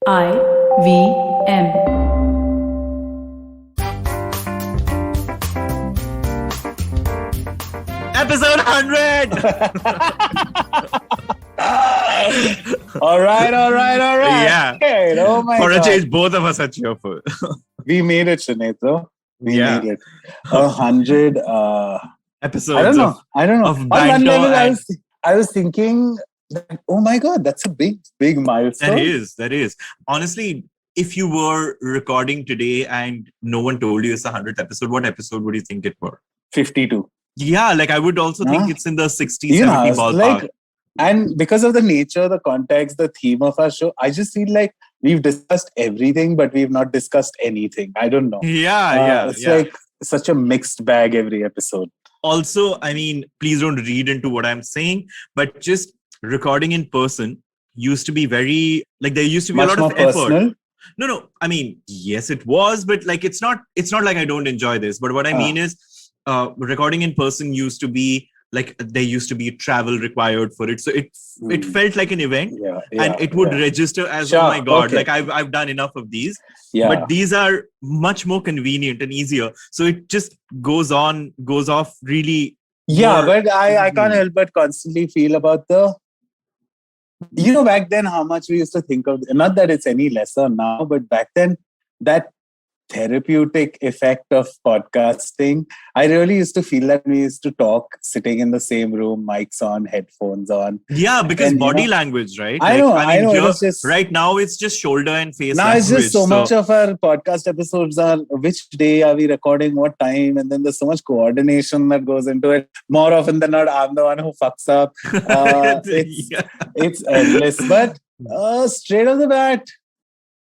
IVM. Episode 100! All right. Yeah. Oh my For God. a change, both of us are cheerful. We made it, Sunetro. We Yeah. made it. 100. Episodes I don't know. of On one banter level, and I was thinking that, oh my God, that's a big milestone. that is. Honestly, if you were recording today and no one told you it's the 100th episode, what episode would you think it were? 52. Yeah, like I would also think Huh? it's in the 60, You 70 know, ballpark. like, and because of the nature, the context, the theme of our show, I just feel like we've discussed everything, but we've not discussed anything. I don't know. It's like such a mixed bag every episode. Also, I mean, please don't read into what I'm saying, but just recording in person used to be very, like there used to be Much a lot more of effort. personal. No. I mean, yes, it was, but like it's not like I don't enjoy this. But what I mean is, recording in person used to be like there used to be travel required for it, so it felt like an event, and it would register as oh my God, like I've done enough of these. But these are much more convenient and easier, so it just goes off really. But I can't help but constantly feel about back then how much we used to think of, not that it's any lesser now, but back then that therapeutic effect of podcasting, I really used to feel that we used to talk sitting in the same room, mics on, headphones on. Yeah, because body language, right? I know. Here, it was just, right now it's just shoulder and face now language. It's just much of our podcast episodes are which day are we recording, what time, and then there's so much coordination that goes into it. More often than not, I'm the one who fucks up. It's endless. But straight off the bat,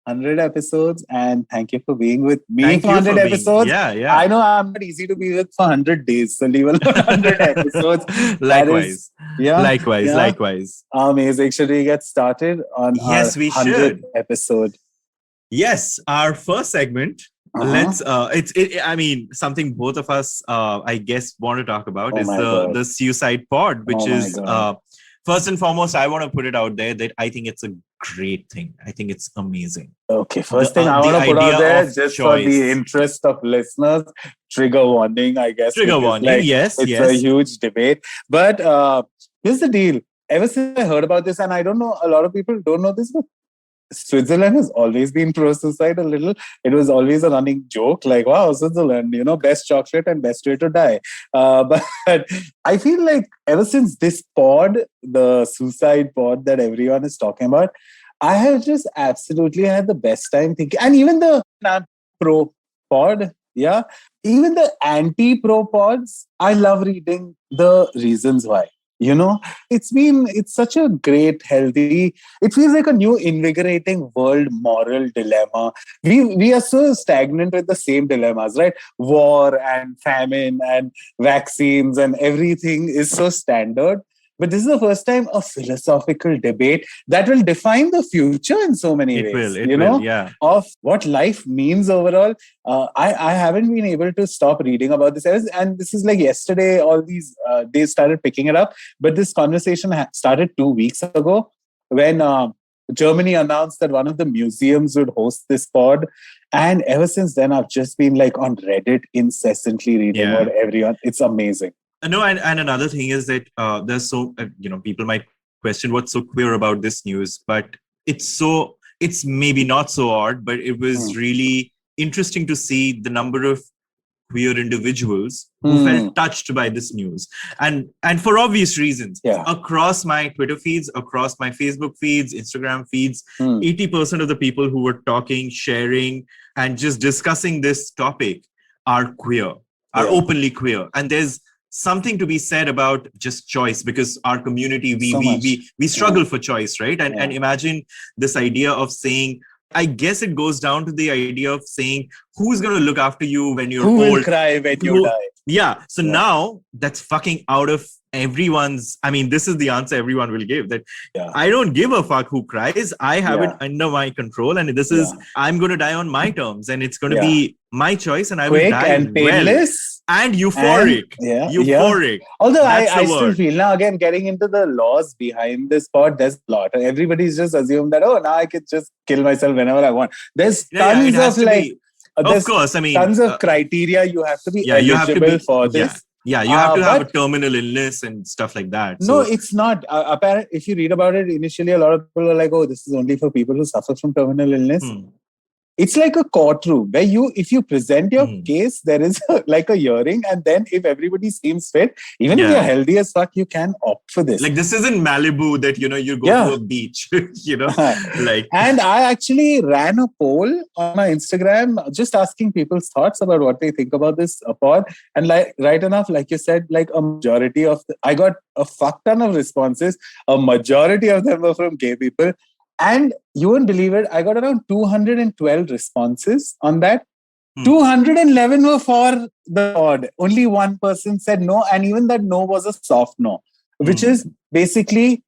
100 episodes, and thank you for being with me for 100 episodes. Yeah. I know I'm not easy to be with for 100 days, so leave alone 100 episodes. Likewise. Likewise. Amazing. Should we get started on our 100th episode? Yes, our first segment. Let's. I mean, something both of us, I guess, want to talk about is the Suicide Pod, which is. First and foremost, I want to put it out there that I think it's a great thing. I think it's amazing. Okay, first thing I want to put out there, just for the interest of listeners, trigger warning, I guess. Trigger warning, yes. It's a huge debate. But here's the deal. Ever since I heard about this, and I don't know, a lot of people don't know this, but Switzerland has always been pro-suicide a little. It was always a running joke, like, wow, Switzerland, best chocolate and best way to die. But I feel like ever since this pod, the suicide pod that everyone is talking about, I have just absolutely had the best time thinking. And even the pro pod, even the anti-pro pods, I love reading the reasons why. It's such a great, healthy, it feels like a new invigorating world moral dilemma. We are so stagnant with the same dilemmas, right? War and famine and vaccines and everything is so standard. But this is the first time a philosophical debate that will define the future in so many ways. It will, of what life means overall. I haven't been able to stop reading about this. And this is like yesterday, all these days started picking it up. But this conversation started 2 weeks ago when Germany announced that one of the museums would host this pod. And ever since then, I've just been like on Reddit incessantly reading about everyone. It's amazing. No, and another thing is that there's so, people might question what's so queer about this news, but it's maybe not so odd, but it was really interesting to see the number of queer individuals who felt touched by this news. And for obvious reasons, across my Twitter feeds, across my Facebook feeds, Instagram feeds, 80% of the people who were talking, sharing, and just discussing this topic are queer, are openly queer. And there's something to be said about just choice, because our community, we struggle for choice, right? And imagine this idea of saying, I guess it goes down to the idea of saying, who's going to look after you when you're old? Who will cry when you die? Yeah. So now that's fucking out of everyone's. I mean, this is the answer everyone will give, that I don't give a fuck who cries. I have it under my control, and this is, I'm going to die on my terms, and it's going to be my choice, and I will die and painless and euphoric. Euphoric. Although I still feel now, again, getting into the laws behind this pod, there's a lot. Everybody's just assumed that, now I can just kill myself whenever I want. There's tons of like... of course, I mean, tons of criteria. You have to be eligible for this. Yeah, you have to have a terminal illness and stuff like that. No, it's not. Apparently, if you read about it, initially a lot of people are like, this is only for people who suffer from terminal illness. It's like a courtroom where if you present your case, there is like a hearing, and then if everybody seems fit, even if you're healthy as fuck, you can opt for this. Like, this isn't Malibu that, you go to a beach, like. And I actually ran a poll on my Instagram, just asking people's thoughts about what they think about this pod. And like, right enough, like you said, like a majority of I got a fuck ton of responses. A majority of them were from gay people. And you won't believe it, I got around 212 responses on that. 211 were for the pod. Only one person said no, and even that no was a soft no, which is basically,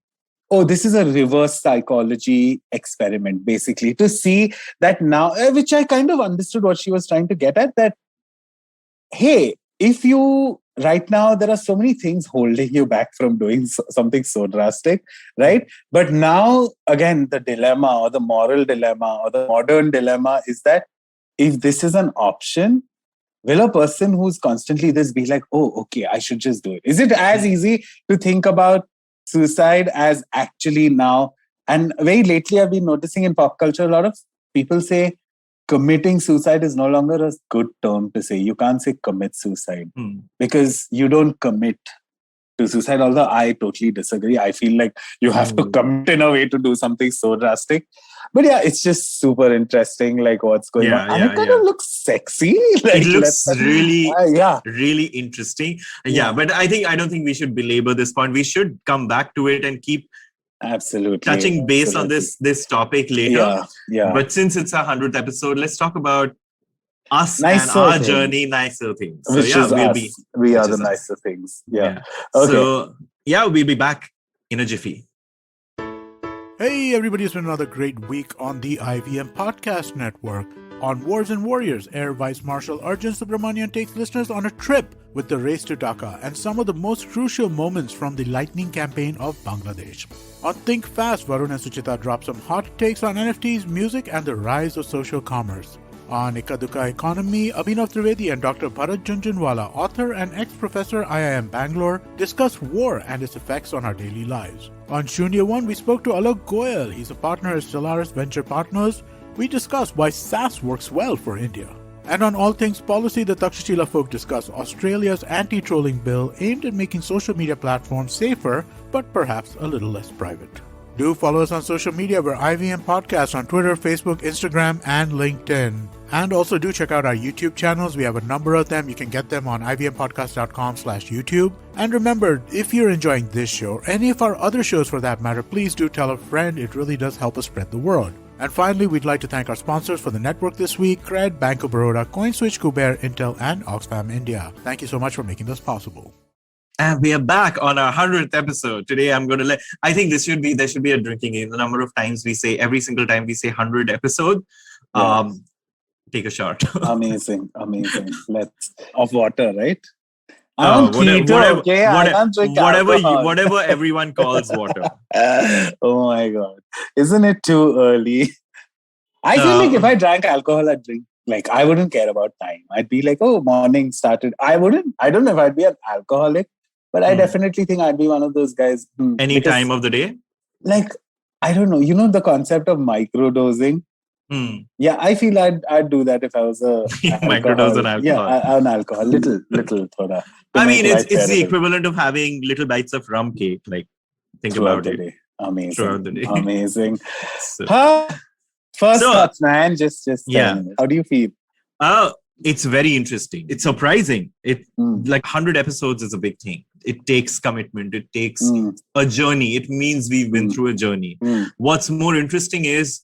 this is a reverse psychology experiment, basically, to see that now, which I kind of understood what she was trying to get at, that, hey, if you... Right now, there are so many things holding you back from doing something so drastic, right? But now, again, the dilemma or the moral dilemma or the modern dilemma is that if this is an option, will a person who's constantly this be like, okay, I should just do it? Is it as easy to think about suicide as actually now? And very lately, I've been noticing in pop culture, a lot of people say, committing suicide is no longer a good term to say. You can't say commit suicide because you don't commit to suicide. Although I totally disagree. I feel like you have to commit in a way to do something so drastic. But yeah, it's just super interesting, like what's going on. And it kind of looks sexy. Like, it looks really interesting. But I don't think we should belabor this point. We should come back to it and keep touching base on this topic later. But since it's our 100th episode, let's talk about us nicer and our journey, nicer things. Which is us. We are the nicer things. Okay. So we'll be back in a jiffy. Hey everybody, it's been another great week on the IVM Podcast Network. On Wars and Warriors, Air Vice Marshal Arjun Subramanian takes listeners on a trip with the race to Dhaka and some of the most crucial moments from the lightning campaign of Bangladesh. On Think Fast, Varun and Suchita drop some hot takes on NFTs, music, and the rise of social commerce. On Ikaduka Economy, Abhinav Trivedi and Dr. Bharat Junjunwala, author and ex-professor IIM Bangalore, discuss war and its effects on our daily lives. On Shunya One, we spoke to Alok Goyal. He's a partner at Stellaris Venture Partners. We discuss why SaaS works well for India. And on All Things Policy, the Takshashila folk discuss Australia's anti-trolling bill aimed at making social media platforms safer, but perhaps a little less private. Do follow us on social media. We're IVM Podcasts on Twitter, Facebook, Instagram, and LinkedIn. And also do check out our YouTube channels. We have a number of them. You can get them on ivmpodcast.com/YouTube. And remember, if you're enjoying this show, or any of our other shows for that matter, please do tell a friend. It really does help us spread the word. And finally, we'd like to thank our sponsors for the network this week: Cred, Bank of Baroda, CoinSwitch, Kuber, Intel, and Oxfam India. Thank you so much for making this possible. And we are back on our 100th episode. Today, I'm going to I think there should be a drinking game. The number of times we say, every single time we say 100 episode, take a shot. Amazing. Let's, of water, right? Whatever everyone calls water. Oh my God. Isn't it too early? I feel like if I drank alcohol, I'd drink. Like, I wouldn't care about time. I'd be like, morning started. I don't know if I'd be an alcoholic, but I definitely think I'd be one of those guys. Any time of the day? Like, I don't know. You know the concept of microdosing? Yeah, I feel I'd do that if I was a microdose on alcohol. Yeah, on alcohol, little thoda. I mean, it's the equivalent of having little bites of rum cake. Like, think about it. Amazing. Throughout the day. Amazing. First thoughts, man. Just how do you feel? It's very interesting. It's surprising. Like 100 episodes is a big thing. It takes commitment. It takes a journey. It means we've been through a journey. What's more interesting is,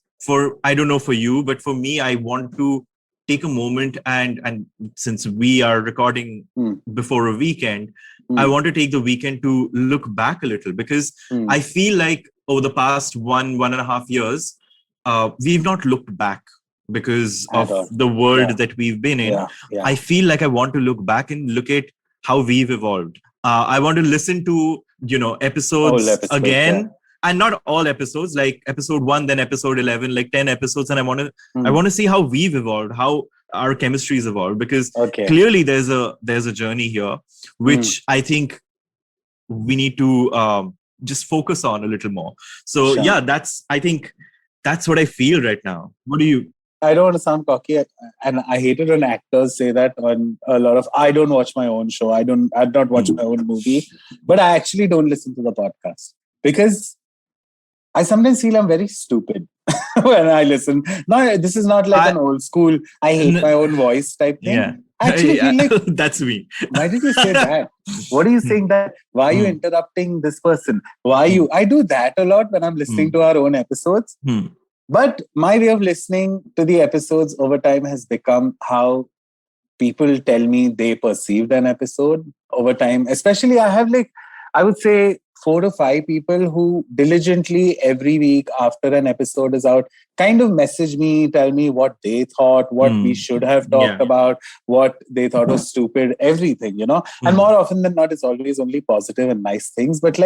I don't know for you, but for me, I want to take a moment and since we are recording before a weekend, I want to take the weekend to look back a little, because I feel like over the past 1.5 years, we've not looked back because of the world that we've been in. I feel like I want to look back and look at how we've evolved. I want to listen to, episodes again. And not all episodes, like episode 1, then episode 11, like 10 episodes. And I want to see how we've evolved, how our chemistry's evolved, because clearly there's a journey here, which I think we need to just focus on a little more. So I think that's what I feel right now. What do you? I don't want to sound cocky, and I hate it when actors say that on a lot of. I don't watch my own show. I've not watched my own movie, but I actually don't listen to the podcast because I sometimes feel I'm very stupid when I listen. No, this is not like an old school, I hate my own voice type thing. Yeah. I actually feel like... That's me. Why did you say that? What are you saying that? Why are you interrupting this person? Why you... I do that a lot when I'm listening to our own episodes. But my way of listening to the episodes over time has become how people tell me they perceived an episode over time. Especially I would say 4 to 5 people who diligently every week after an episode is out kind of message me, tell me what they thought, what we should have talked about, what they thought was stupid, everything, And more often than not, it's always only positive and nice things. But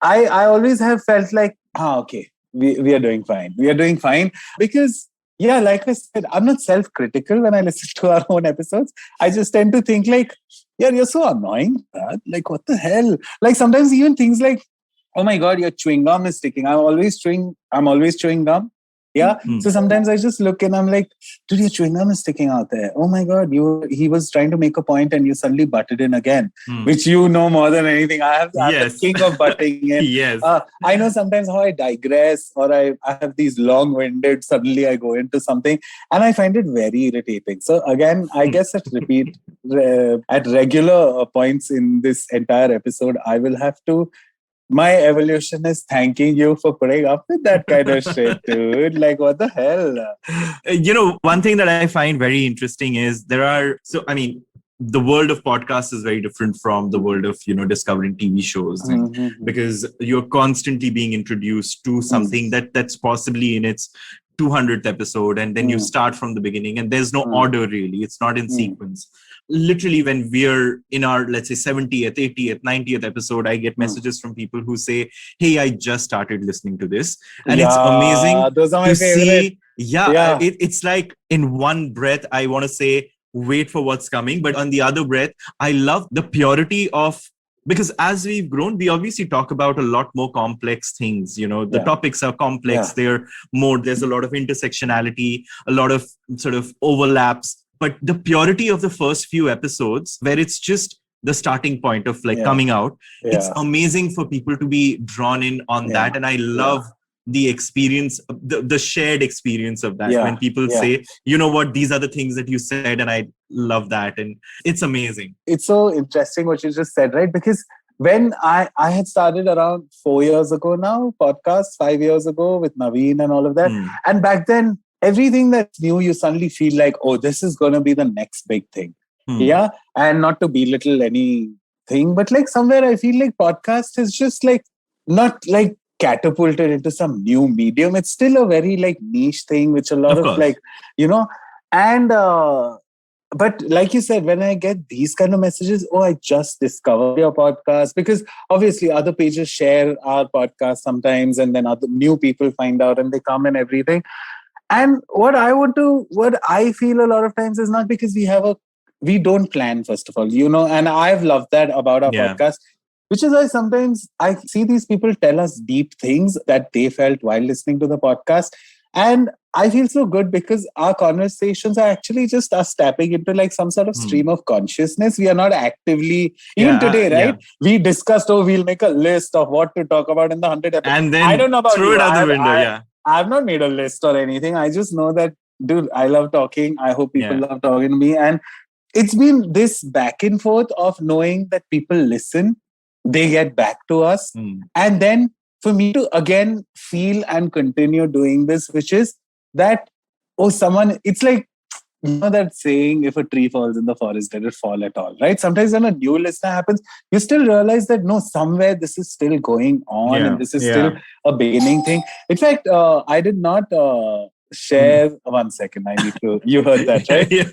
I always have felt like, okay, we are doing fine. We are doing fine because... Yeah, like I said, I'm not self-critical when I listen to our own episodes. I just tend to think like, yeah, you're so annoying. Brad. Like, what the hell? Like sometimes even things like, oh my God, your chewing gum is sticking. I'm always chewing gum. Yeah. So sometimes I just look and I'm like, dude, your chewing gum is sticking out there. Oh my God, he was trying to make a point and you suddenly butted in again, which you know more than anything. I'm the king of butting in. Yes. I know sometimes how I digress or I have these long-winded, suddenly I go into something and I find it very irritating. So again, I guess at regular points in this entire episode, I will have to... My evolution is thanking you for putting up with that kind of shit, dude. Like, what the hell? One thing that I find very interesting is the world of podcasts is very different from the world of, discovering TV shows because you're constantly being introduced to something that's possibly in its 200th episode. And then you start from the beginning and there's no order really. It's not in sequence. Literally when we're in our, let's say 70th, 80th, 90th episode, I get messages from people who say, hey, I just started listening to this. And it's amazing those are my to favorite. see. Yeah. It's like in one breath, I want to say, wait for what's coming. But on the other breath, I love the purity of, because as we've grown, we obviously talk about a lot more complex things. The topics are complex. There's a lot of intersectionality, a lot of sort of overlaps. But the purity of the first few episodes, where it's just the starting point of coming out, it's amazing for people to be drawn in on that. And I love the experience, the shared experience of that. When people say, you know what, these are the things that you said, and I love that. And it's amazing. It's so interesting what you just said, right? Because when I had started around 4 years ago now, podcast 5 years ago with Naveen and all of that. And back then, everything that's new, you suddenly feel like, oh, this is going to be the next big thing. Yeah. And not to belittle anything, but like somewhere I feel like podcast is just like not like catapulted into some new medium. It's still a very like niche thing, which a lot of like, and but like you said, when I get these kind of messages, oh, I just discovered your podcast, because obviously other pages share our podcast sometimes, and then other new people find out and they come and everything. And what I feel a lot of times is not because we don't plan, first of all, and I've loved that about our podcast, which is why sometimes I see these people tell us deep things that they felt while listening to the podcast. And I feel so good because our conversations are actually just us tapping into like some sort of stream of consciousness. We are not actively, even today, right? We discussed, we'll make a list of what to talk about in the 100 episodes. And then I don't know about throw it out the window, I've not made a list or anything. I just know that, dude, I love talking. I hope people love talking to me. And it's been this back and forth of knowing that people listen, they get back to us. And then for me to again feel and continue doing this, which is that, it's like you know that saying, if a tree falls in the forest, did it fall at all, right? Sometimes when a new listener happens, you still realize that no, somewhere this is still going on and this is still a beginning thing. In fact, I did not share. 1 second, I need to. You heard that, right?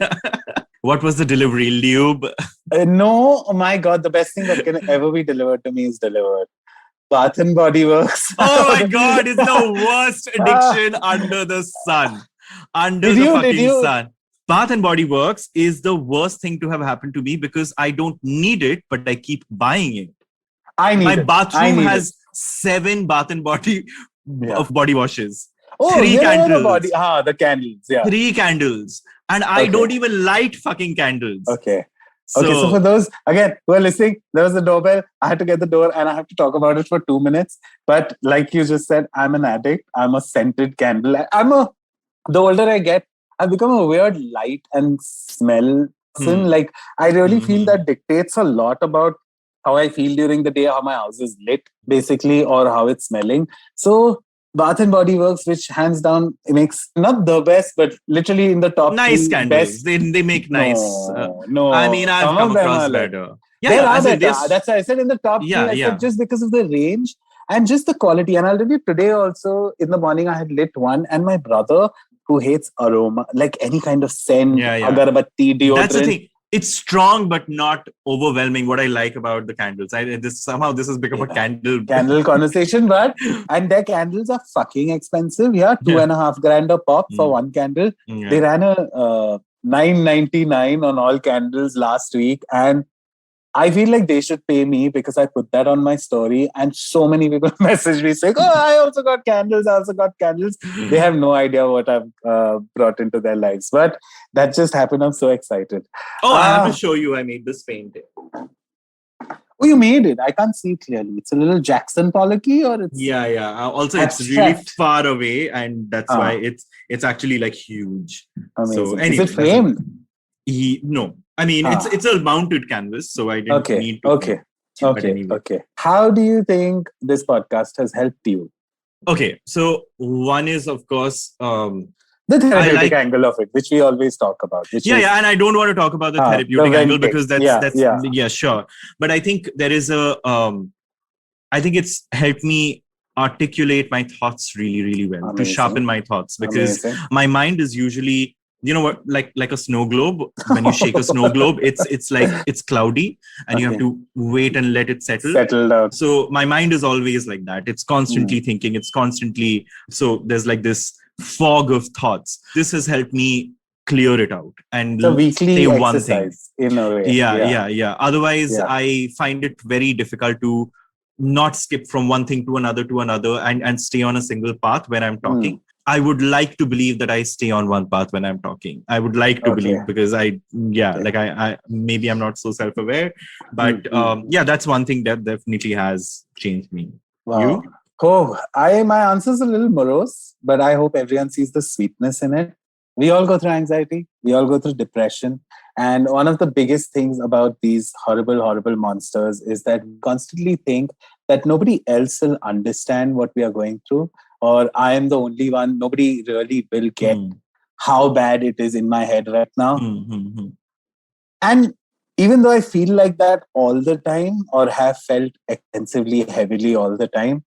What was the delivery? Lube? No, oh my God, the best thing that can ever be delivered to me is delivered. Bath and Body Works. Oh my God, it's the worst addiction under the sun. Sun. Bath and Body Works is the worst thing to have happened to me because I don't need it, but I keep buying it. My bathroom has 7 Bath and Body of body washes. Oh, 3 candles. The candles. Yeah. 3 candles. And I don't even light fucking candles. Okay. So for those, again, who are listening, there was a doorbell. I had to get the door and I have to talk about it for 2 minutes. But like you just said, I'm an addict. I'm a scented candle. The older I get, I've become a weird light and smell person. Like, I really feel that dictates a lot about how I feel during the day, how my house is lit, basically, or how it's smelling. So Bath and Body Works, which hands down makes not the best, but literally in the top nice candles. Best. They make nice. No, I mean, I've come across better. There are better. That's why I said in the top 3. I said just because of the range and just the quality. And I'll tell you, today also in the morning I had lit one, and my brother, who hates aroma, like any kind of scent, agarbatti, deodorant. That's the thing. It's strong, but not overwhelming. What I like about the candles. This has become a candle conversation, and their candles are fucking expensive. Yeah, $2,500 a pop for one candle. Yeah. They ran a $9.99 on all candles last week, and I feel like they should pay me because I put that on my story, and so many people message me saying, "Oh, I also got candles. They have no idea what I've brought into their lives, but that just happened. I'm so excited. Oh, I have to show you. I made this painting. Oh, you made it. I can't see clearly. It's a little Jackson Pollocky, or it's Also, abstract. It's really far away, and that's why it's actually like huge. Amazing. So, anyway, is it framed? No. I mean, it's a mounted canvas, so I didn't need to. Okay. How do you think this podcast has helped you? Okay, so one is, of course, the therapeutic angle of it, which we always talk about. And I don't want to talk about the therapeutic angle because that's sure. But I think there is I think it's helped me articulate my thoughts really, really well, to sharpen my thoughts, because my mind is usually, you know what, like a snow globe. When you shake a snow globe, it's like it's cloudy, and you have to wait and let it settle out. So my mind is always like that. It's constantly thinking. It's constantly, so there's like this fog of thoughts. This has helped me clear it out and say one thing in a way. Yeah. Otherwise, I find it very difficult to not skip from one thing to another and stay on a single path when I'm talking. I would like to believe that I stay on one path when I'm talking. I would like to believe, because I maybe I'm not so self-aware, but that's one thing that definitely has changed me. Wow. You? Oh, my answer's a little morose, but I hope everyone sees the sweetness in it. We all go through anxiety. We all go through depression. And one of the biggest things about these horrible, horrible monsters is that we constantly think that nobody else will understand what we are going through, or I am the only one. Nobody really will get how bad it is in my head right now. And even though I feel like that all the time, or have felt extensively heavily all the time,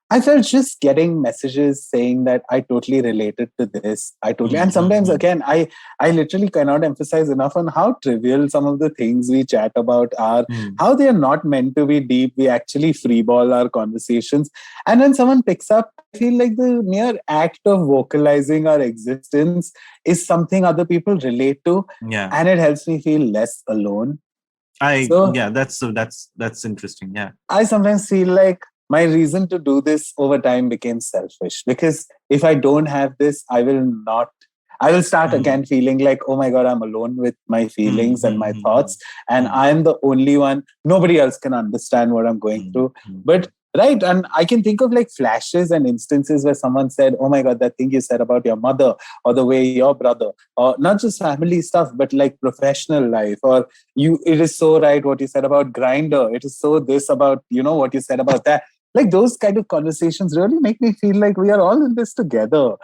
I felt just getting messages saying that I totally related to this. And sometimes again, I literally cannot emphasize enough on how trivial some of the things we chat about are, how they are not meant to be deep. We actually freeball our conversations. And when someone picks up, I feel like the mere act of vocalizing our existence is something other people relate to. Yeah. And it helps me feel less alone. That's interesting. Yeah. I sometimes feel like my reason to do this over time became selfish, because if I don't have this, I will start again feeling like, oh my God, I'm alone with my feelings and my thoughts. And I'm the only one. Nobody else can understand what I'm going through. But right. And I can think of like flashes and instances where someone said, oh my God, that thing you said about your mother, or the way your brother, or not just family stuff, but like professional life, or it is so right what you said about Grindr. It is so this about, what you said about that. like those kind of conversations really make me feel like we are all in this together.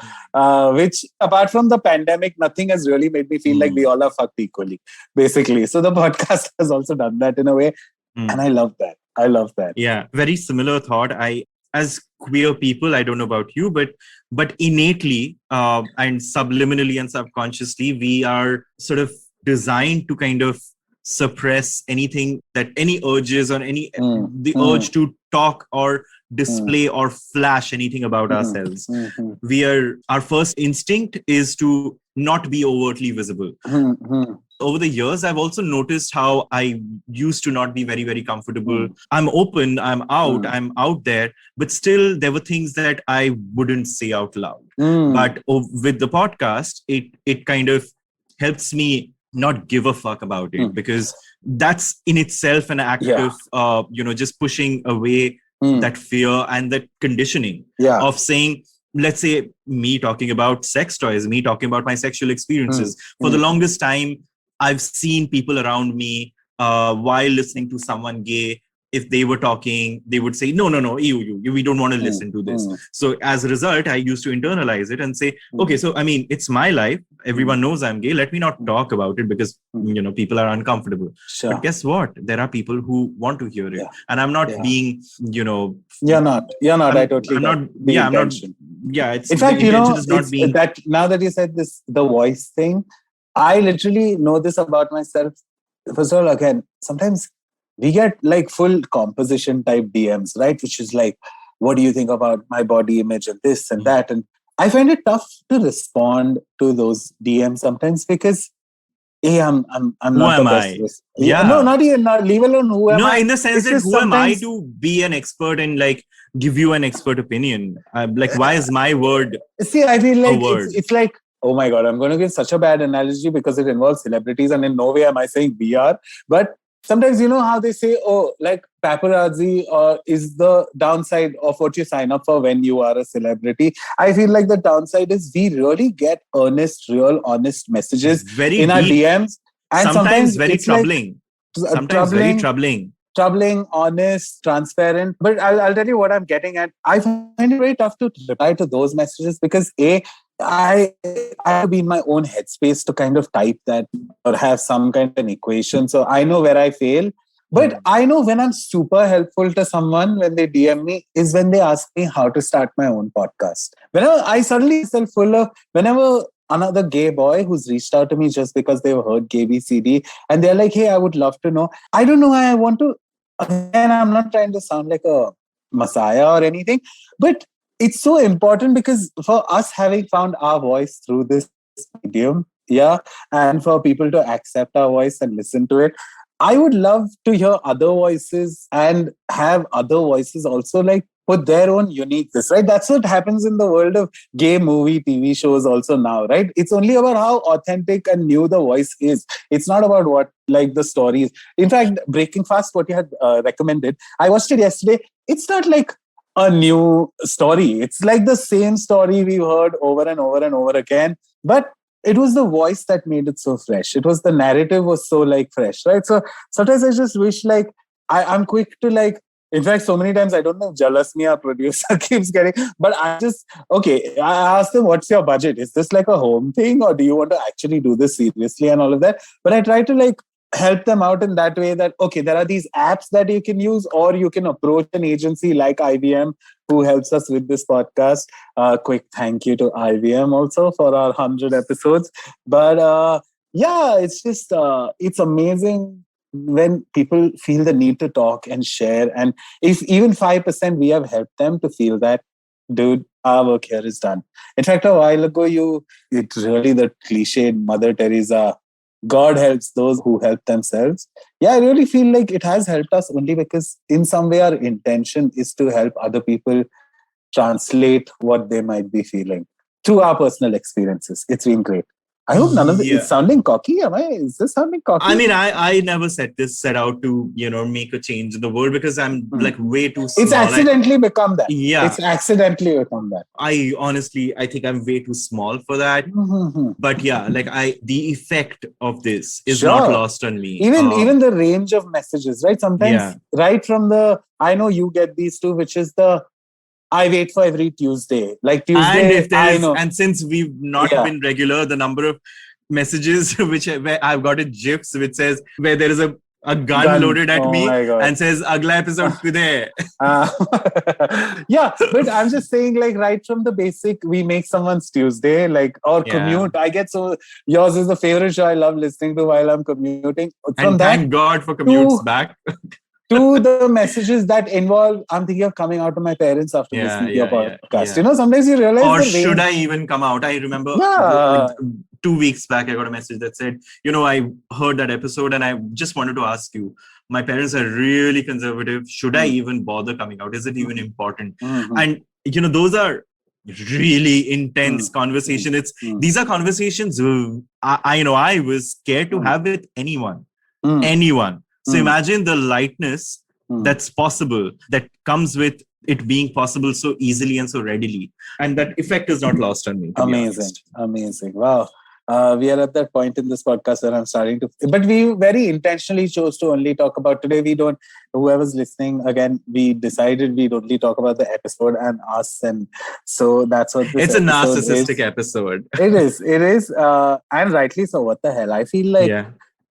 Which, apart from the pandemic, nothing has really made me feel like we all are fucked equally, basically. So the podcast has also done that in a way. And I love that. I love that. Yeah, very similar thought. As queer people, I don't know about you, but innately and subliminally and subconsciously, we are sort of designed to kind of suppress anything, that any urges or the urge to talk or display or flash anything about ourselves. Our first instinct is to not be overtly visible. Over the years, I've also noticed how I used to not be very, very comfortable. I'm open, I'm out there, but still there were things that I wouldn't say out loud. But with the podcast, it kind of helps me not give a fuck about it, because that's in itself an act of, just pushing away that fear and that conditioning of saying, let's say me talking about sex toys, me talking about my sexual experiences. For the longest time, I've seen people around me while listening to someone gay, if they were talking, they would say, no, you, we don't want to listen to this. So as a result, I used to internalize it and say, okay, so I mean, it's my life. Everyone knows I'm gay. Let me not talk about it because, people are uncomfortable. Sure. But guess what? There are people who want to hear it. And I'm not being, You're not. I totally I'm not, the intention. It's, in fact, the intention is not being... that now that you said this, the voice thing, I literally know this about myself. First of all, again, sometimes we get like full composition type DMs, right? Which is like, what do you think about my body image and this and that? And I find it tough to respond to those DMs sometimes because I'm not the best. No, not even, leave alone who am I. No, in the sense that who am I to be an expert and like give you an expert opinion? Like, why is my word? See, I feel like it's like, oh my God, I'm going to give such a bad analogy because it involves celebrities and in no way am I saying we are. But sometimes, how they say, oh, like paparazzi is the downside of what you sign up for when you are a celebrity. I feel like the downside is we really get real honest messages in our DMs. And sometimes very troubling. Sometimes very troubling. Troubling, honest, transparent. But I'll tell you what I'm getting at. I find it very tough to reply to those messages because I have to be in my own headspace to kind of type that or have some kind of an equation. So I know where I fail. But I know when I'm super helpful to someone, when they DM me, is when they ask me how to start my own podcast. Whenever I suddenly feel full of, whenever another gay boy who's reached out to me just because they've heard GayBCD and they're like, hey, I would love to know. I don't know why I want to, and I'm not trying to sound like a messiah or anything, but it's so important because for us having found our voice through this medium, and for people to accept our voice and listen to it, I would love to hear other voices and have other voices also like put their own uniqueness, right? That's what happens in the world of gay movie, TV shows also now, right? It's only about how authentic and new the voice is. It's not about what like the stories. In fact, Breaking Fast, what you had recommended, I watched it yesterday. It's not like a new story. It's like the same story we've heard over and over and over again. But it was the voice that made it so fresh. It was the narrative was so like fresh, right? So sometimes I just wish like I'm quick to like, in fact, so many times I don't know, jealous me, our producer keeps getting, but I asked him, what's your budget? Is this like a home thing or do you want to actually do this seriously and all of that? But I try to like help them out in that way that, okay, there are these apps that you can use or you can approach an agency like IVM who helps us with this podcast. Quick thank you to IVM also for our 100 episodes. But it's just, it's amazing when people feel the need to talk and share. And if even 5% we have helped them to feel that, dude, our work here is done. In fact, a while ago, it's really the cliched Mother Teresa, God helps those who help themselves. Yeah, I really feel like it has helped us only because in some way our intention is to help other people translate what they might be feeling through our personal experiences. It's been great. I hope none of the, Yeah. it's sounding cocky. Is this sounding cocky? I mean, I never set out to, make a change in the world because I'm like way too small. It's accidentally become that. Yeah. It's accidentally become that. I honestly think I'm way too small for that. But yeah, like the effect of this is not lost on me. Even the range of messages, right? Sometimes right from I know you get these too, which is I wait for every Tuesday. Like Tuesday, and since we've not been regular, the number of messages where I've got a GIFs which says where there is a gun loaded at me and says "Agla episode today." Yeah, but I'm just saying, like right from the basic, we make someone's Tuesday, or commute. I get yours is the favorite show I love listening to while I'm commuting. And thank God for commutes back. To the messages that involve, I'm thinking of coming out to my parents after listening to your podcast. Yeah. Sometimes you realize. Or should I even come out? I remember 2 weeks back, I got a message that said, I heard that episode and I just wanted to ask you, my parents are really conservative. Should I even bother coming out? Is it even important? And, those are really intense conversations. These are conversations I was scared to have with anyone. So imagine the lightness that's possible, that comes with it being possible so easily and so readily. And that effect is not lost on me. Amazing. Wow. We are at that point in this podcast where I'm starting to... But we very intentionally chose to only talk about today. Whoever's listening, again, we decided we'd only talk about the episode and us. And so that's what this It's a narcissistic episode. It is. And rightly so. What the hell? I feel like...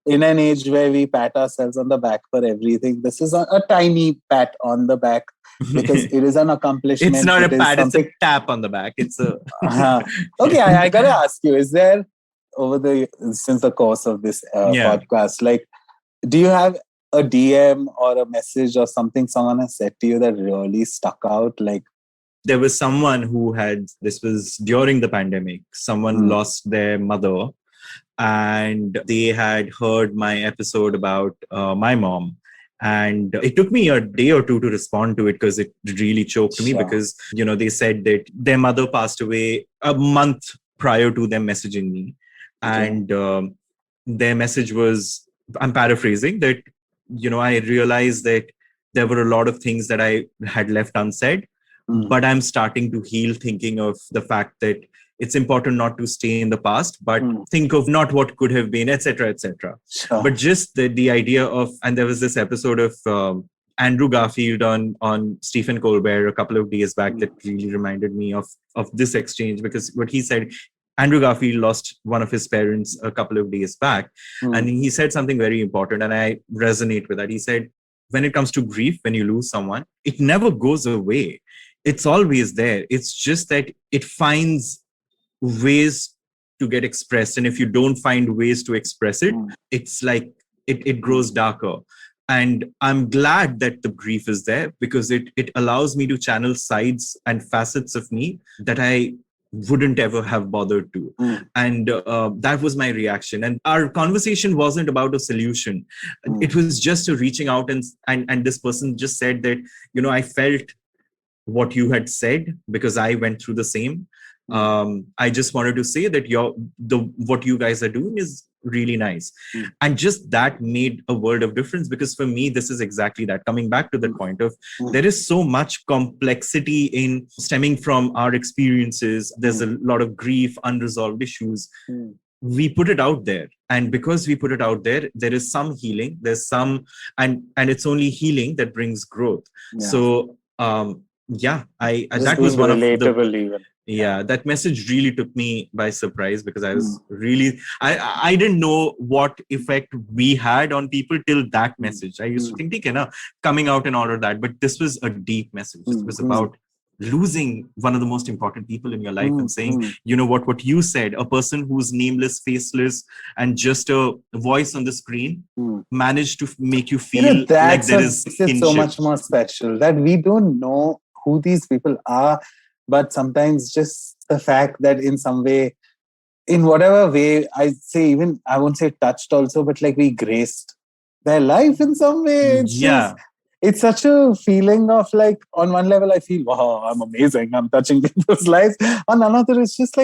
in an age where we pat ourselves on the back for everything, this is a tiny pat on the back because it is an accomplishment. It's not a pat, it's a tap on the back. It's a... Okay, I gotta ask you, is there, since the course of this podcast, do you have a DM or a message or something someone has said to you that really stuck out? There was someone this was during the pandemic, someone lost their mother. And they had heard my episode about my mom. And it took me a day or two to respond to it because it really choked me because, they said that their mother passed away a month prior to them messaging me. And their message was, I'm paraphrasing, that, I realized that there were a lot of things that I had left unsaid, but I'm starting to heal thinking of the fact that it's important not to stay in the past, but think of not what could have been, etc., etc. But just the idea of, and there was this episode of Andrew Garfield on Stephen Colbert a couple of days back that really reminded me of this exchange, because what he said, Andrew Garfield lost one of his parents a couple of days back, and he said something very important, and I resonate with that. He said, when it comes to grief, when you lose someone, it never goes away. It's always there. It's just that it finds ways to get expressed, and if you don't find ways to express it, it's like it grows darker. And I'm glad that the grief is there because it allows me to channel sides and facets of me that I wouldn't ever have bothered to. And that was my reaction. And our conversation wasn't about a solution. It was just a reaching out, and this person just said that, I felt what you had said because I went through the same. I just wanted to say that what you guys are doing is really nice. And just that made a world of difference, because for me, this is exactly that. Coming back to the point of, there is so much complexity in stemming from our experiences. There's a lot of grief, unresolved issues. We put it out there. And because we put it out there, there is some healing. There's some, and it's only healing that brings growth. So, that was one of the... that message really took me by surprise, because I was really, I didn't know what effect we had on people till that message. I used to think, coming out and all of that, but this was a deep message. It was about losing one of the most important people in your life and saying, what you said, a person who's nameless, faceless, and just a voice on the screen managed to make you feel like there is kinship. It's so much more special that we don't know who these people are. But sometimes just the fact that in some way, in whatever way, I say, even, I won't say touched also, but we graced their life in some way. It's such a feeling of on one level, I feel, wow, I'm amazing. I'm touching people's lives. On another, it's just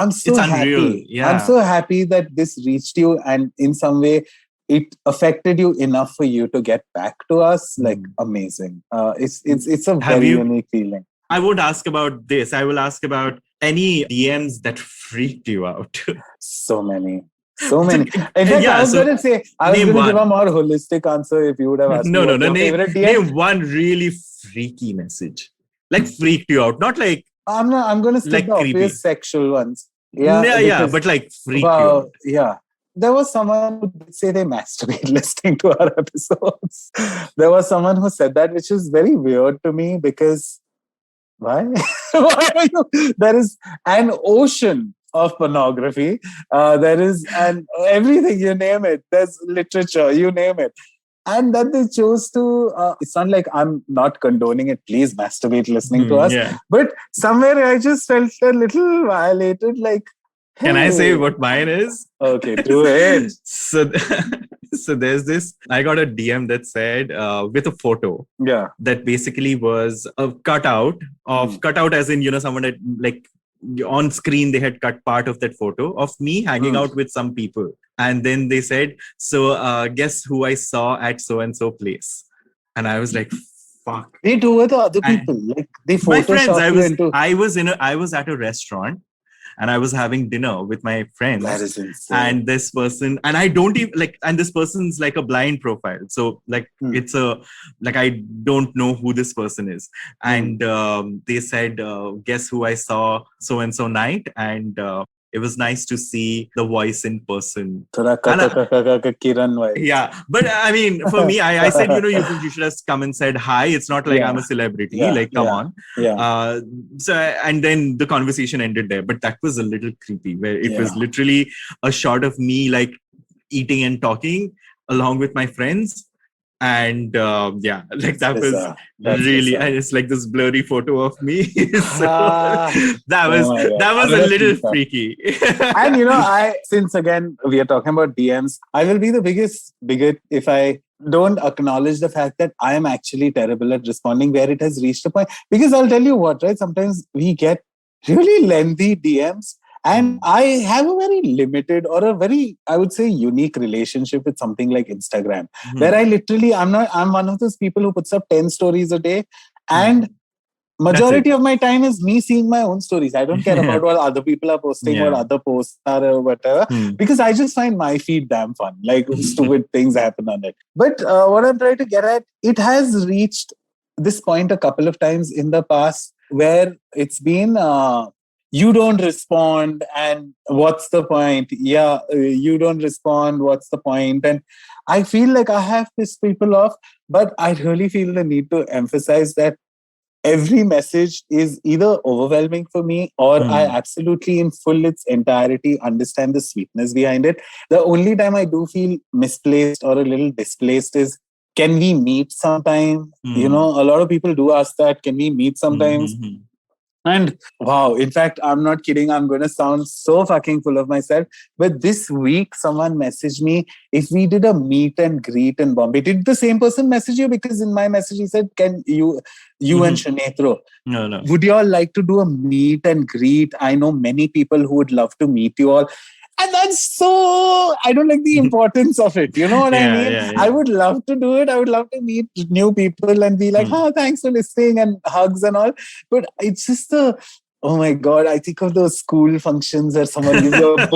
I'm so It's happy. unreal. Yeah. I'm so happy that this reached you, and in some way it affected you enough for you to get back to us. Like, amazing. It's a very unique feeling. I won't ask about this. I will ask about any DMs that freaked you out. So many. In fact, Yeah, I was going to say, I was going to give a more holistic answer if you would have asked me what your favorite DM. Name one really freaky message. Like freaked you out. Not like... I'm going to skip the obvious sexual ones. Yeah, but like freaked you out. Yeah. There was someone who did say they masturbate listening to our episodes. There was someone who said that, which is very weird to me because why? Why are you? There is an ocean of pornography. There is everything, you name it. There's literature, you name it. And that they chose to, it's not like I'm not condoning it. Please masturbate listening to us. Yeah. But somewhere I just felt a little violated, like, hey. Can I say what mine is? Okay, do it. So there's this, I got a DM that said, with a photo. Yeah. That basically was a cutout as in, someone that like on screen, they had cut part of that photo of me hanging out with some people. And then they said, so guess who I saw at so-and-so place? And I was like, fuck. They do with other people. Like they Photoshop you into... I was at a restaurant and I was having dinner with my friends. That is insane. And this person, and I don't even like, and this person's like a blind profile. So like, it's I don't know who this person is. And they said, guess who I saw so-and-so night? And it was nice to see the voice in person. Kiran voice. Yeah. But I mean, for me, I said, you should have come and said hi. It's not like I'm a celebrity. Come on. Yeah. So, and then the conversation ended there. But that was a little creepy, where it was literally a shot of me like eating and talking along with my friends. And that was really, and it's like this blurry photo of me. So that was a little freaky. And since again we are talking about DMs, I will be the biggest bigot if I don't acknowledge the fact that I am actually terrible at responding where it has reached a point. Because I'll tell you what, right? Sometimes we get really lengthy DMs. And I have a very limited or a very, I would say, unique relationship with something like Instagram, where I'm one of those people who puts up 10 stories a day. And majority of my time is me seeing my own stories. I don't care about what other people are posting, what other posts are or whatever, because I just find my feed damn fun. Like stupid things happen on it. But what I'm trying to get at, it has reached this point a couple of times in the past where it's been... you don't respond, and what's the point? Yeah, you don't respond, what's the point? And I feel like I have pissed people off, but I really feel the need to emphasize that every message is either overwhelming for me or I absolutely in full its entirety understand the sweetness behind it. The only time I do feel misplaced or a little displaced is, can we meet sometime? A lot of people do ask that, can we meet sometimes? And wow, in fact, I'm not kidding. I'm going to sound so fucking full of myself. But this week, someone messaged me if we did a meet and greet in Bombay. Did the same person message you? Because in my message, he said, can you and Sunetro, no. Would you all like to do a meet and greet? I know many people who would love to meet you all. And that's so, I don't like the importance of it. You know what I mean? Yeah. I would love to do it. I would love to meet new people and be like, thanks for listening and hugs and all. But it's just oh my God, I think of those school functions where someone gives you a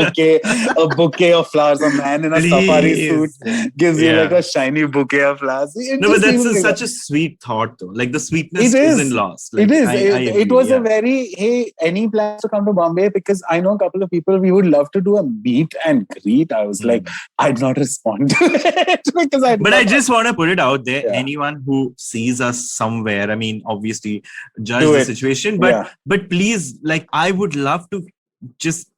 bouquet of flowers. A man in a safari suit gives you like a shiny bouquet of flowers. But that's such a sweet thought though. Like the sweetness isn't lost. Like, it is. It was a very, hey, any plans to come to Bombay? Because I know a couple of people, we would love to do a meet and greet. I was like, I'd not respond to it. Because I just want to put it out there. Anyone who sees us somewhere, I mean, obviously judge the situation, but please, like, I would love to just,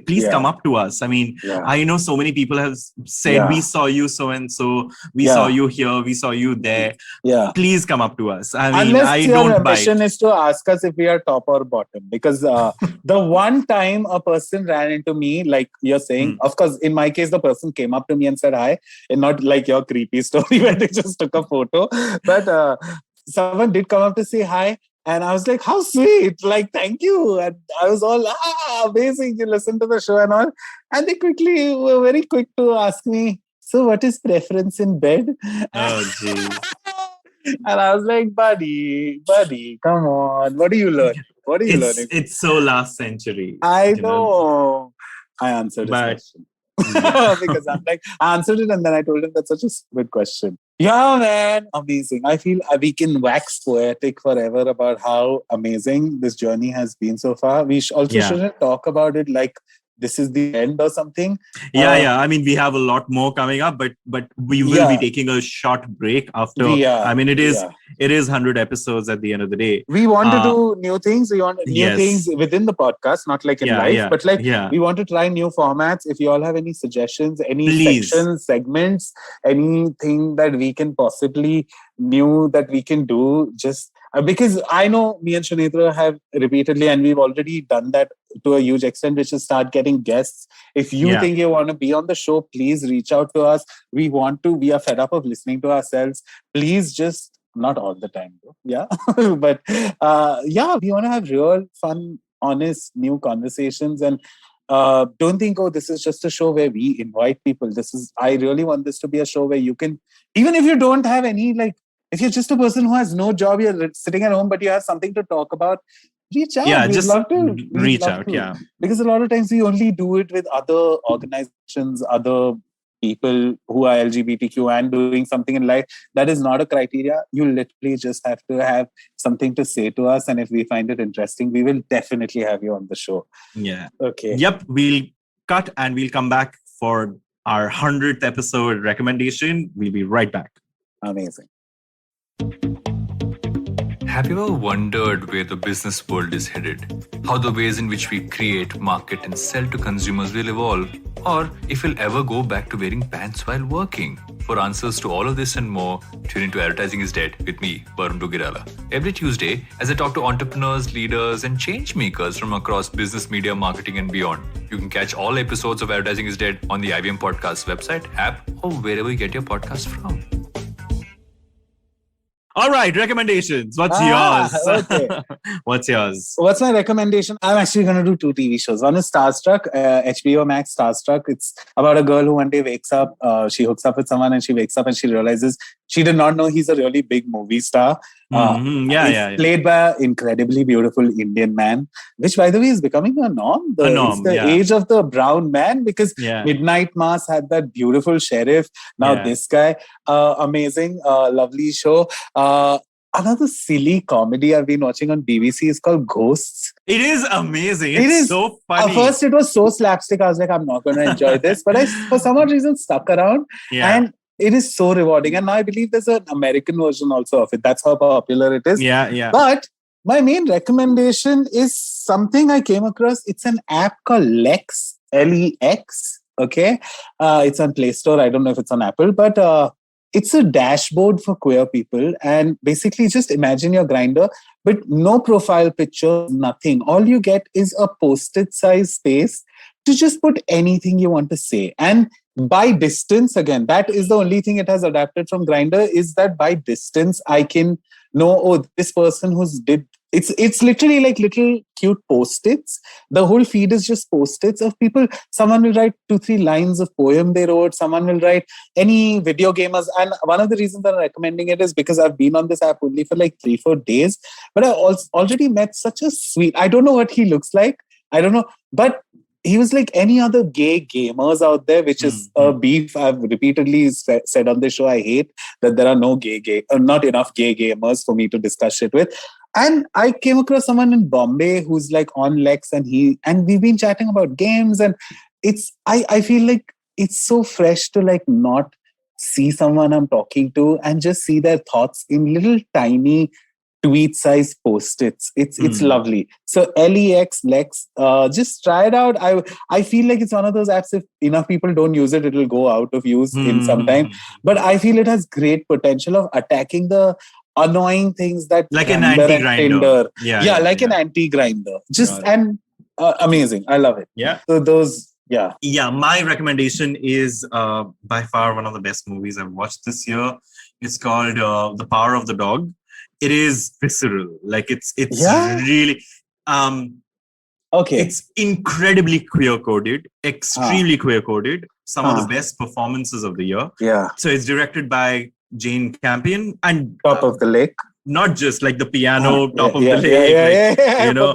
please come up to us. I mean, I know so many people have said, we saw you so-and-so, we saw you here, we saw you there. Yeah. Please come up to us. I mean, unless I don't bite. Mission is to ask us if we are top or bottom. Because the one time a person ran into me, like you're saying, of course, in my case, the person came up to me and said hi, and not like your creepy story where they just took a photo. But someone did come up to say hi. And I was like, how sweet. Like, thank you. And I was all, amazing. You listen to the show and all. And they were very quick to ask me, so what is preference in bed? Oh, geez. And I was like, buddy, come on. What are you learning? What are you learning? It's so last century. I know. I answered his But question. yeah. Because I'm like, I answered it and then I told him that's such a stupid question. Yeah, man. Amazing. I feel we can wax poetic forever about how amazing this journey has been so far. We also shouldn't talk about it like this is the end or something. Yeah. I mean, we have a lot more coming up, but we will be taking a short break after. I mean, it is 100 episodes at the end of the day. We want to do new things. We want new things within the podcast, not like in life, but like we want to try new formats. If you all have any suggestions, any sections, segments, anything that we can possibly that we can do, just because I know me and Sunetro have repeatedly, and we've already done that to a huge extent, which is start getting guests. If you think you want to be on the show, please reach out to us. We are fed up of listening to ourselves. Please just, not all the time though. Yeah. But we want to have real fun, honest, new conversations. And don't think, this is just a show where we invite people. I really want this to be a show where you can, even if you don't have any, like, if you're just a person who has no job, you're sitting at home, but you have something to talk about, reach out. Yeah, just love to reach out. Yeah. Because a lot of times we only do it with other organizations, other people who are LGBTQ and doing something in life. That is not a criteria. You literally just have to have something to say to us. And if we find it interesting, we will definitely have you on the show. Yeah. Okay. Yep. We'll cut and we'll come back for our 100th episode recommendation. We'll be right back. Amazing. Have you ever wondered where the business world is headed? How the ways in which we create, market, and sell to consumers will evolve? Or if we'll ever go back to wearing pants while working? For answers to all of this and more, tune into Advertising is Dead with me, Varun Dugirala. Every Tuesday, as I talk to entrepreneurs, leaders, and change makers from across business, media, marketing, and beyond. You can catch all episodes of Advertising is Dead on the IVM Podcasts website, app, or wherever you get your podcasts from. All right, recommendations. What's yours? Okay. What's yours? What's my recommendation? I'm actually going to do 2 TV shows. One is Starstruck, HBO Max Starstruck. It's about a girl who one day wakes up, she hooks up with someone and she wakes up and she realizes she did not know he's a really big movie star. Played by an incredibly beautiful Indian man, which by the way is becoming a norm. It's the age of the brown man, because Midnight Mass had that beautiful sheriff. Now this guy, amazing, lovely show. Another silly comedy I've been watching on BBC is called Ghosts. It is amazing. It's so funny. At first it was so slapstick. I was like, I'm not going to enjoy this. But I, for some odd reason, stuck around. And it is so rewarding. And now I believe there's an American version also of it. That's how popular it is. Yeah. But my main recommendation is something I came across. It's an app called Lex, Lex. Okay. It's on Play Store. I don't know if it's on Apple, but it's a dashboard for queer people. And basically just imagine your Grindr, but no profile picture, nothing. All you get is a post-it size space to just put anything you want to say. And by distance, again, that is the only thing it has adapted from Grindr, is that by distance, I can know, this person who's did... It's literally like little cute post-its. The whole feed is just post-its of people. Someone will write 2-3 lines of poem they wrote. Someone will write any video gamers. And one of the reasons that I'm recommending it is because I've been on this app only for like 3-4 days. But I already met such a sweet... I don't know what he looks like. I don't know. But he was like any other gay gamers out there, which is a beef I've repeatedly said on this show. I hate that there are not enough gay gamers for me to discuss it with. And I came across someone in Bombay who's like on Lex, and we've been chatting about games, and I feel like it's so fresh to like not see someone I'm talking to and just see their thoughts in little tiny tweet-sized post-its. It's lovely. So Lex, just try it out. I feel like it's one of those apps, if enough people don't use it, it'll go out of use in some time. But I feel it has great potential of attacking the annoying things that like an anti-Grindr. An anti-Grindr. Amazing. I love it. Yeah. So those. Yeah. My recommendation is by far one of the best movies I've watched this year. It's called The Power of the Dog. it is visceral. Like it's Yeah? really Okay. it's incredibly queer-coded, extremely queer-coded. Some of the best performances of the year. Yeah. So it's directed by Jane Campion and Top of the lake. not just like the piano, top of yeah, the lake, yeah. you know,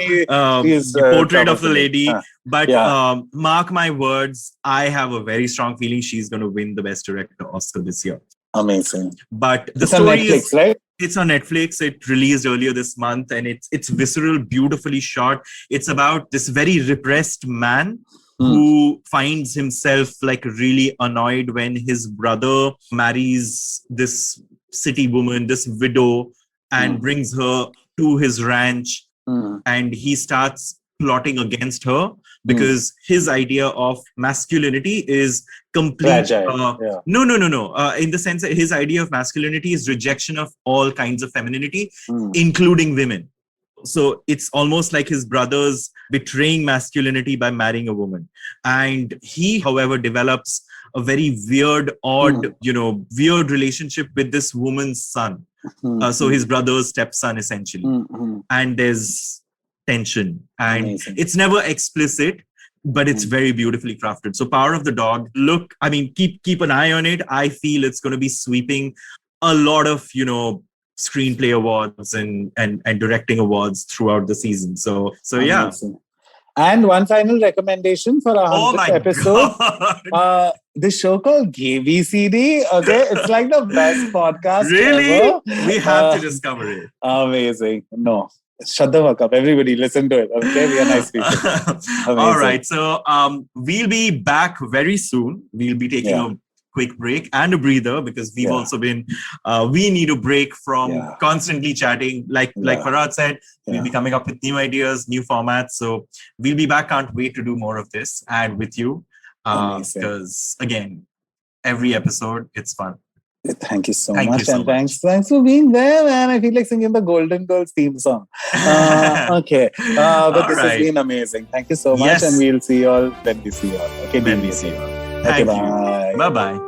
He's, the portrait top of the lady. But Yeah. Mark my words, I have a very strong feeling she's going to win the Best Director Oscar this year. Amazing. But the It's on story Netflix, is right? it's on Netflix. It released earlier this month, and it's visceral, beautifully shot. It's about this very repressed man who finds himself like really annoyed when his brother marries this city woman, this widow, and brings her to his ranch, and he starts plotting against her because his idea of masculinity is complete. No. In the sense that his idea of masculinity is rejection of all kinds of femininity, including women. So it's almost like his brother's betraying masculinity by marrying a woman. And he, however, develops a very weird, odd, weird relationship with this woman's son. So his brother's stepson, essentially. And there's tension. And it's never explicit, but it's very beautifully crafted. So Power of the Dog, look, I mean, keep an eye on it. I feel it's going to be sweeping a lot of, screenplay awards and directing awards throughout the season. So yeah. And one final recommendation for our 100th episode. The show called GayBCD. Okay, it's like the best podcast really? ever. We have to discover it. Amazing. No. Shut the fuck up. Everybody listen to it. Okay, we are nice people. All right. So we'll be back very soon. We'll be taking a quick break and a breather because we've also been, we need a break from constantly chatting. Like Farhad said, we'll be coming up with new ideas, new formats. So we'll be back. Can't wait to do more of this and with you. Because again, every episode, it's fun. Thank you so much. And thanks for being there, man. I feel like singing the Golden Girls theme song. Okay. But this has been amazing. Thank you so much. And we'll see you all when we see you all. Okay, when we see you all. Okay, Thank you. Bye-bye.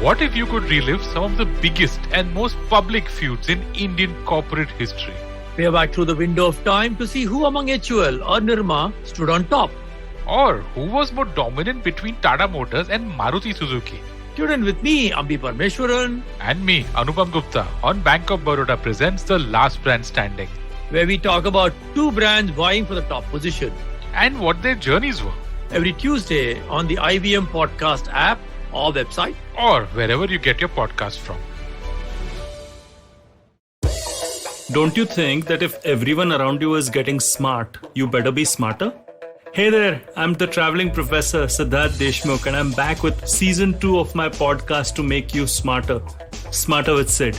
What if you could relive some of the biggest and most public feuds in Indian corporate history? Peer back through the window of time to see who among HUL or Nirma stood on top. Or who was more dominant between Tata Motors and Maruti Suzuki. Tune in with me, Ambi Parmeshwaran. And me, Anupam Gupta, on Bank of Baroda presents The Last Brand Standing, where we talk about two brands vying for the top position. And what their journeys were. Every Tuesday on the IVM Podcast app or website. Or wherever you get your podcast from. Don't you think that if everyone around you is getting smart, you better be smarter? Hey there, I'm the traveling professor Siddharth Deshmukh and I'm back with season 2 of my podcast to make you smarter. Smarter with Sid.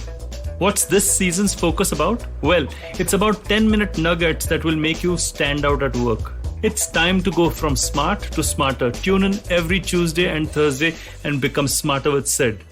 What's this season's focus about? Well, it's about 10-minute nuggets that will make you stand out at work. It's time to go from smart to smarter. Tune in every Tuesday and Thursday and become smarter with Sid.